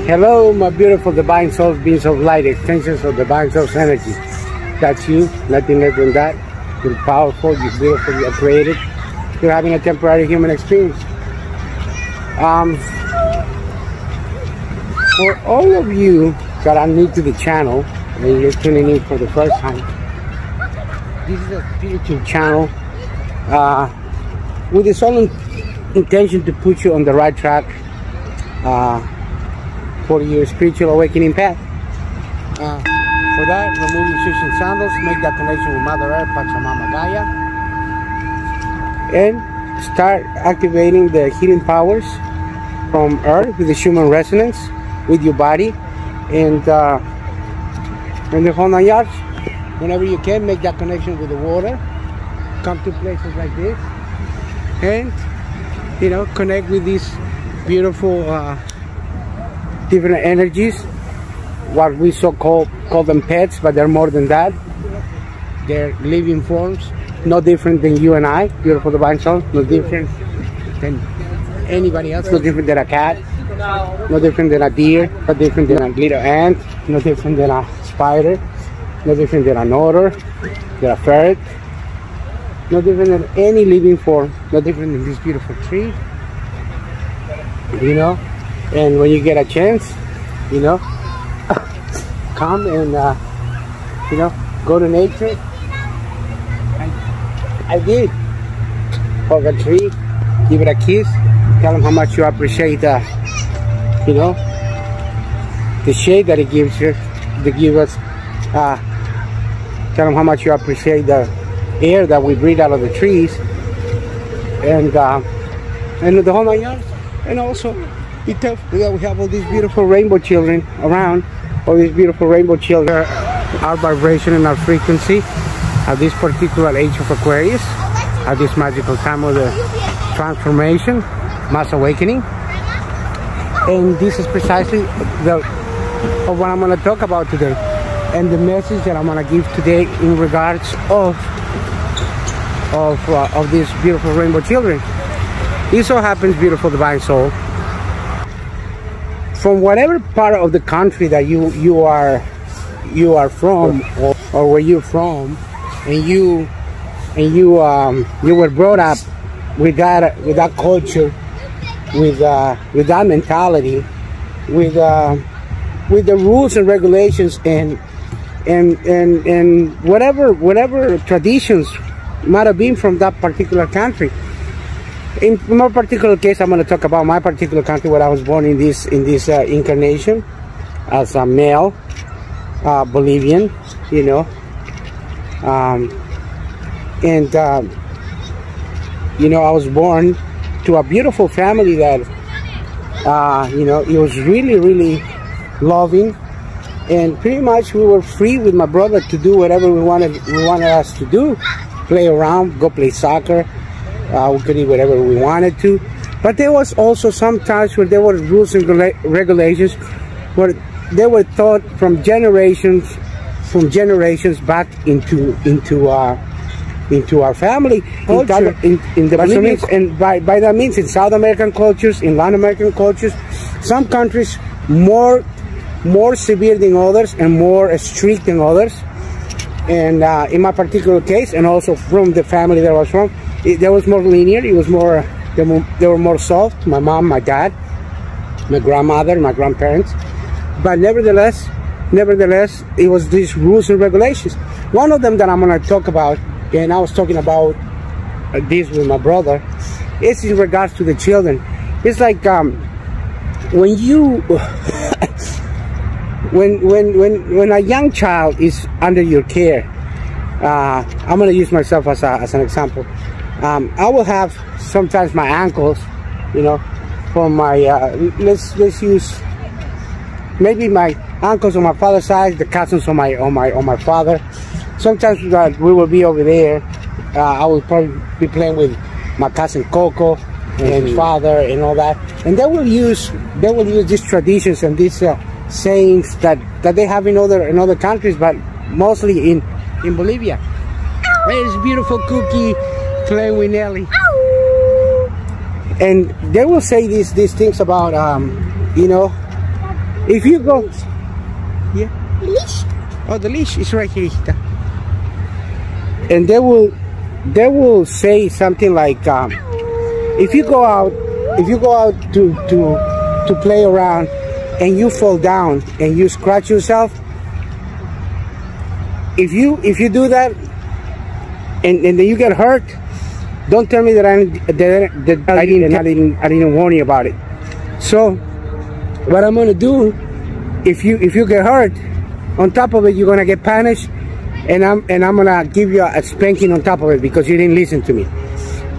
Hello, my beautiful divine souls, beings of light, extensions of divine soul's energy. That's you, nothing less than that. You're powerful, you're beautiful, you're created. You're having a temporary human experience. For all of you that are new to the channel and you're tuning in for the first time, this is a spiritual channel with the sole intention to put you on the right track for your spiritual awakening path. For that, remove your shoes and sandals, make that connection with Mother Earth, Pachamama Gaia, and start activating the healing powers from Earth with the Schumann resonance with your body, and the whole 9 yards. Whenever you can, make that connection with the water. Come to places like this, and connect with these beautiful different energies. What we call them pets, but they're more than that. They're living forms, no different than you and I, beautiful divine soul, no different than anybody else, no different than a cat, no different than a deer, no different than a little ant, no different than a spider, no different than an otter, than a ferret, no different than any living form, no different than this beautiful tree. And when you get a chance, come and go to nature. I did hug a tree, give it a kiss, tell them how much you appreciate the shade that it gives you, to give us. Tell them how much you appreciate the air that we breathe out of the trees, and the whole 9 yards. And also, we have all these beautiful rainbow children around. All these beautiful rainbow children, our vibration and our frequency at this particular age of Aquarius, at this magical time of the transformation, mass awakening. And this is precisely of what I'm going to talk about today, and the message that I'm going to give today in regards of these beautiful rainbow children. It so happens, beautiful divine soul, from whatever part of the country that you are from, or where you're from, and you were brought up with that culture, with that mentality, with the rules and regulations and whatever traditions might have been from that particular country. In my particular case, I'm going to talk about my particular country, where I was born in this incarnation as a male Bolivian, I was born to a beautiful family that it was really, really loving, and pretty much we were free with my brother to do whatever we wanted us to do, play around, go play soccer. We could eat whatever we wanted to, but there was also some times where there were rules and regulations where they were taught from generations back into our family culture, in the Bolivians, and by that means in South American cultures, in Latin American cultures, some countries more severe than others and more strict than others. And in my particular case, and also from the family that I was from, there was more linear. It was more, they were more soft. My mom, my dad, my grandmother, my grandparents. But nevertheless, it was these rules and regulations. One of them that I'm going to talk about, and I was talking about this with my brother, is in regards to the children. It's like when you, when a young child is under your care. I'm going to use myself as an example. I will have sometimes my uncles, from my let's use maybe my uncles on my father's side, the cousins on my father. Sometimes we will be over there. I will probably be playing with my cousin Coco and his father and all that, and they will use these traditions and these sayings that they have in other countries, but mostly in Bolivia. There's beautiful Cookie playing with Nelly. And they will say these things about If you go, yeah. Leash. Oh, the leash is right here. And they will say something like, if you go out to play around and you fall down and you scratch yourself, if you do that and then you get hurt, don't tell me that I didn't warn you about it. So what I'm gonna do, if you get hurt, on top of it you're gonna get punished, and I'm gonna give you a spanking on top of it because you didn't listen to me.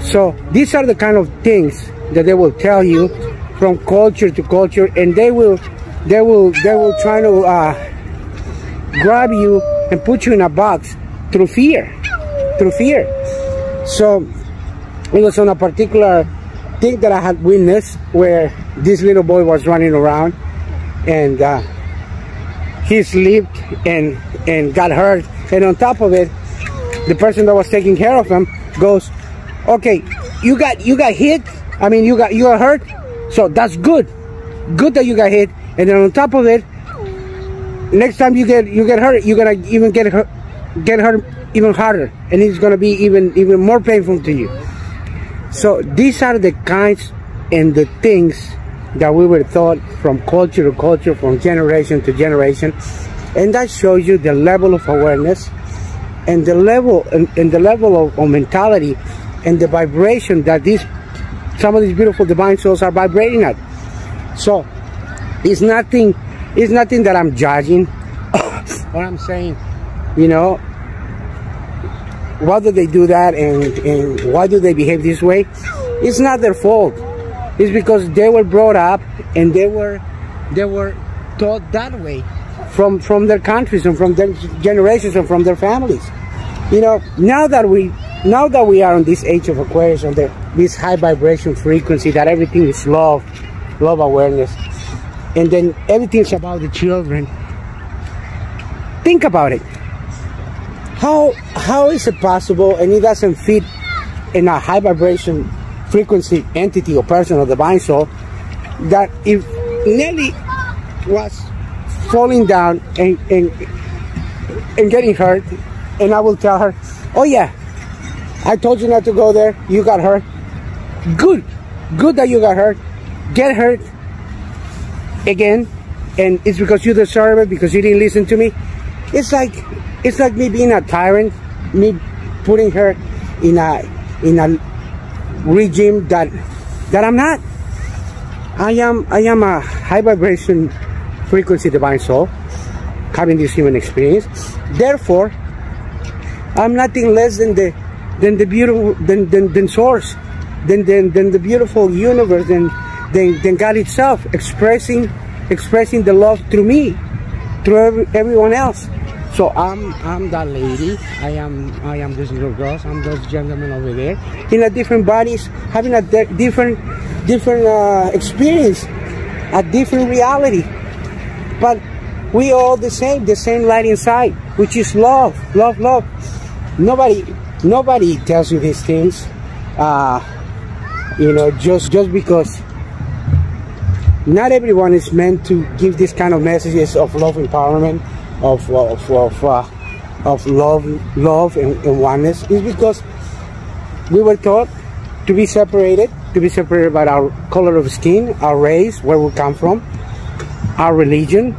So these are the kind of things that they will tell you from culture to culture, and they will try to grab you and put you in a box through fear. So it was on a particular thing that I had witnessed where this little boy was running around, and he slipped and got hurt, and on top of it, the person that was taking care of him goes, okay, you got hit, I mean you got hurt, so that's good that you got hit, and then on top of it, next time you get hurt, you're gonna even get hurt even harder, and it's gonna be even more painful to you. So these are the kinds and the things that we were taught from culture to culture, from generation to generation, and that shows you the level of awareness and the level of mentality and the vibration that some of these beautiful divine souls are vibrating at. So it's nothing that I'm judging or I'm saying, you know, why do they do that and why do they behave this way? It's not their fault. It's because they were brought up and they were taught that way from their countries and from their generations and from their families. You know, now that we are on this age of Aquarius, on this high vibration frequency, that everything is love awareness, and then everything's about the children. Think about it. How is it possible, and it doesn't fit in a high vibration frequency entity or person or divine soul, that if Nelly was falling down and getting hurt, and I will tell her, oh yeah, I told you not to go there, you got hurt, good that you got hurt, get hurt again, and it's because you deserve it, because you didn't listen to me. It's like me being a tyrant, me putting her in a regime that I'm not. I am a high vibration frequency divine soul having this human experience. Therefore, I'm nothing less than the beautiful than source, than the beautiful universe, than God itself expressing the love through me, through everyone else. So I'm that lady. I am this little girl. I'm those gentlemen over there in a different bodies, having a different experience, a different reality. But we all the same light inside, which is love. Nobody tells you these things, you know, just because. Not everyone is meant to give this kind of messages of love empowerment, of love and oneness. It's because we were taught to be separated by our color of skin, our race, where we come from, our religion,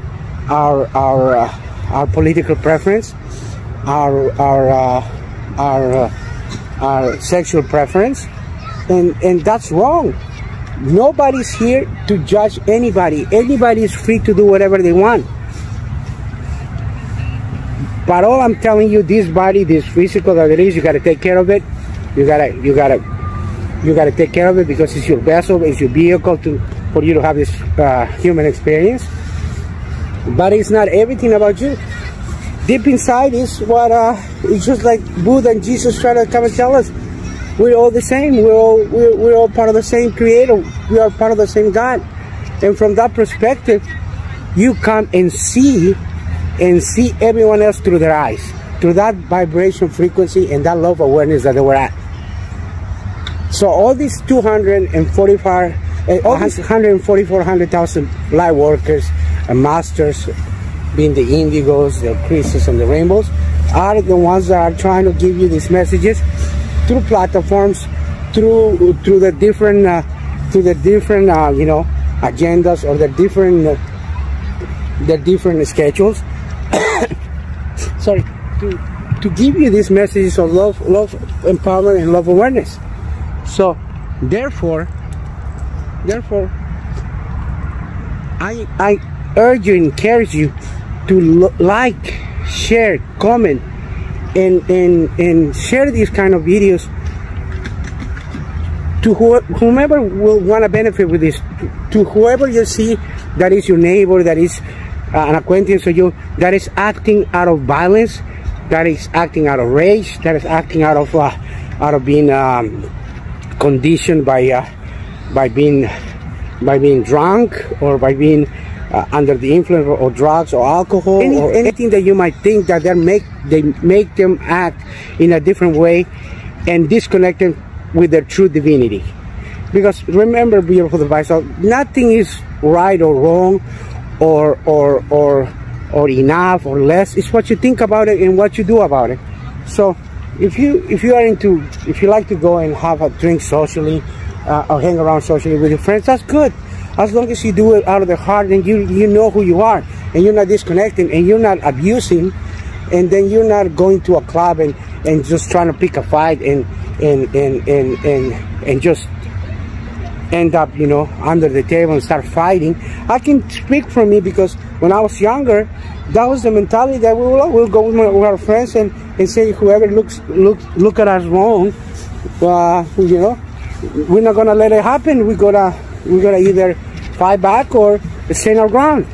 our political preference, our sexual preference, and that's wrong. Nobody's here to judge anybody. Anybody is free to do whatever they want. But all I'm telling you, this body, this physical that it is, you gotta take care of it. You gotta take care of it, because it's your vessel, it's your vehicle for you to have this human experience. But it's not everything about you. Deep inside is what it's just like Buddha and Jesus try to come and tell us. We're all the same. We're all part of the same Creator. We are part of the same God. And from that perspective, you come and see everyone else through their eyes, through that vibration frequency and that love awareness that they were at. So all these 144,000 light workers, masters, being the indigos, the crystals, and the rainbows, are the ones that are trying to give you these messages through platforms, through the different you know, agendas, or the different schedules. Sorry, to give you these messages of love, empowerment, and love awareness. So therefore I urge you, encourage you to like, share, comment, and share these kind of videos to whomever will want to benefit with this, to whoever you see that is your neighbor, that is an acquaintance of you, that is acting out of violence, that is acting out of rage, that is acting out of being conditioned by being drunk, or by being under the influence of drugs or alcohol, or anything that you might think that they make them act in a different way and disconnected with their true divinity. Because remember, beautiful device, nothing is right or wrong, or enough or less. It's what you think about it and what you do about it. So if you like to go and have a drink socially, or hang around socially with your friends, that's good, as long as you do it out of the heart, and you know who you are, and you're not disconnecting, and you're not abusing, and then you're not going to a club and just trying to pick a fight and just end up, you know, under the table and start fighting. I can speak from me, because when I was younger, that was the mentality that we'll go with our friends and say, whoever look at us wrong, you know, we're not gonna let it happen. We're gonna either fight back or stand our ground.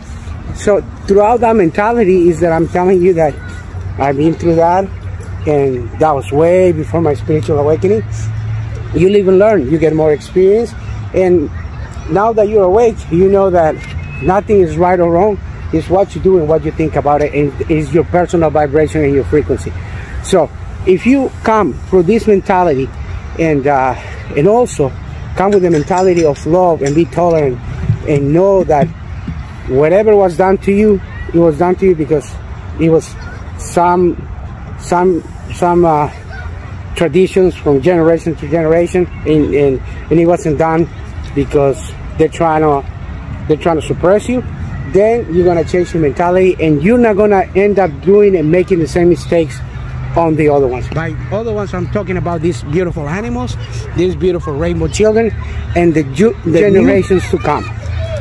So throughout that mentality is that I'm telling you that I've been through that, and that was way before my spiritual awakening. You live and learn, you get more experience, and now that you're awake, you know that nothing is right or wrong. It's what you do and what you think about it, and it's your personal vibration and your frequency. So if you come through this mentality, and also come with the mentality of love, and be tolerant, and know that whatever was done to you, it was done to you because it was some traditions from generation to generation, and it wasn't done because they're trying to suppress you. Then you're gonna change your mentality, and you're not gonna end up doing and making the same mistakes on the other ones. By other ones, I'm talking about these beautiful animals, these beautiful rainbow children, and the generations to come.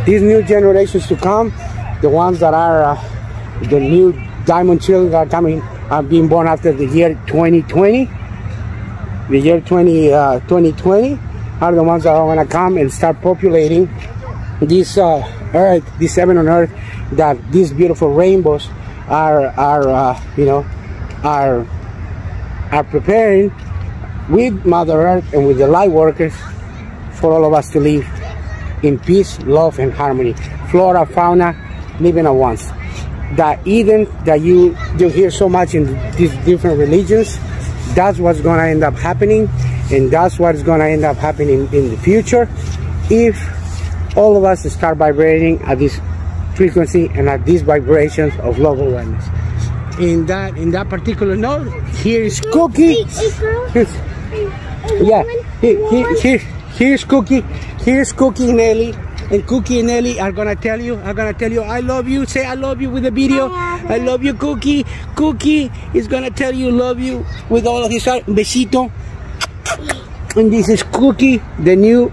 These new generations to come, the ones that are the new diamond children that are coming, are being born after the year 2020. The year 2020 are the ones that are gonna come and start populating this earth, this heaven on earth, that these beautiful rainbows are preparing with Mother Earth and with the light workers for all of us to live in peace, love, and harmony. Flora, fauna, living at once. That Eden that you hear so much in these different religions, that's what's going to end up happening, and that's what's going to end up happening in the future if all of us start vibrating at this frequency and at these vibrations of love awareness. In that particular note, here is Cookie. Yeah, here's Cookie. Here's Cookie and Nelly. And Cookie and Nelly are gonna tell you, I love you. Say I love you with the video. I love you, Cookie. Cookie is gonna tell you love you with all of his heart. Besito. And this is Cookie, the new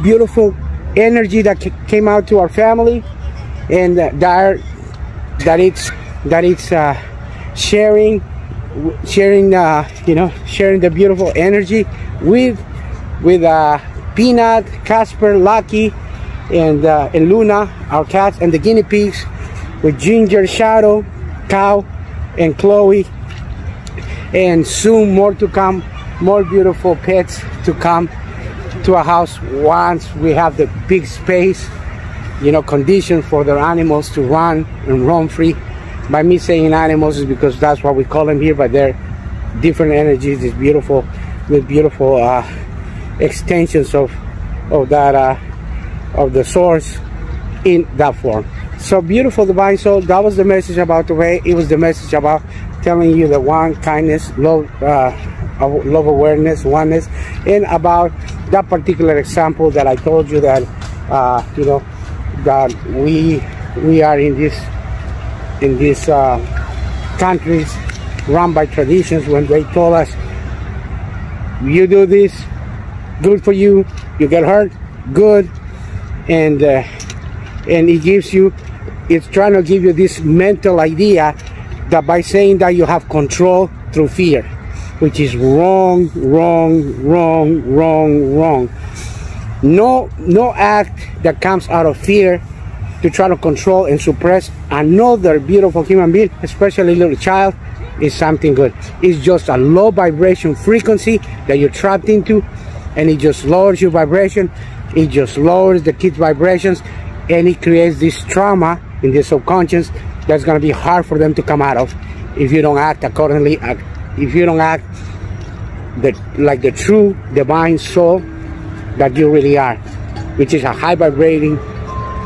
beautiful energy that came out to our family, and that it's sharing the beautiful energy with Peanut, Casper, Lucky, and Luna, our cats, and the guinea pigs, with Ginger, Shadow, Cow, and Chloe, and soon more to come, more beautiful pets to come to our house once we have the big space, conditions for their animals to run and roam free. By me saying animals is because that's what we call them here, but they're different energies, these beautiful extensions of the source, in that form. So beautiful divine soul, that was the message about the way. It was the message about telling you the one, kindness, love, love awareness, oneness, and about that particular example that I told you that you know, that we are in these countries run by traditions. When they told us, you do this, good for you, you get hurt, good, and it gives you, it's trying to give you this mental idea that by saying that you have control through fear, which is wrong, wrong, wrong, wrong, wrong. No act that comes out of fear to try to control and suppress another beautiful human being, especially a little child, is something good. It's just a low vibration frequency that you're trapped into, and it just lowers your vibration. It just lowers the kid's vibrations, and it creates this trauma in the subconscious that's going to be hard for them to come out of if you don't act accordingly, if you don't act like the true divine soul that you really are, which is a high vibrating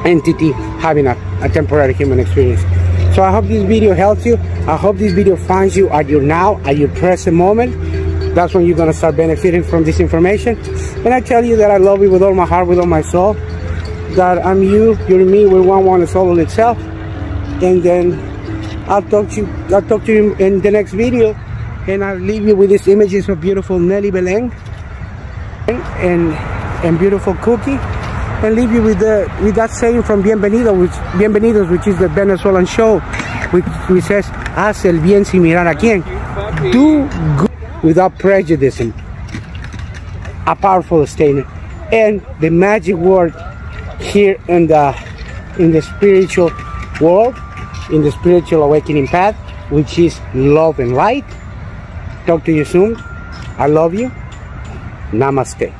entity having a temporary human experience. So I hope this video helps you. I hope this video finds you at your now, at your present moment. That's when you're going to start benefiting from this information. And I tell you that I love you with all my heart, with all my soul, that I'm you, you're me, we're one, the soul in itself. And then I'll talk to you in the next video, and I'll leave you with these images of beautiful Nelly Belén and beautiful Cookie, and leave you with that saying from Bienvenidos, which is the Venezuelan show, which says, haz el bien sin mirar a quién. Do good without prejudice. A powerful statement. And the magic word here in the spiritual world, in the spiritual awakening path, which is love and light. Talk to you soon. I love you. Namaste.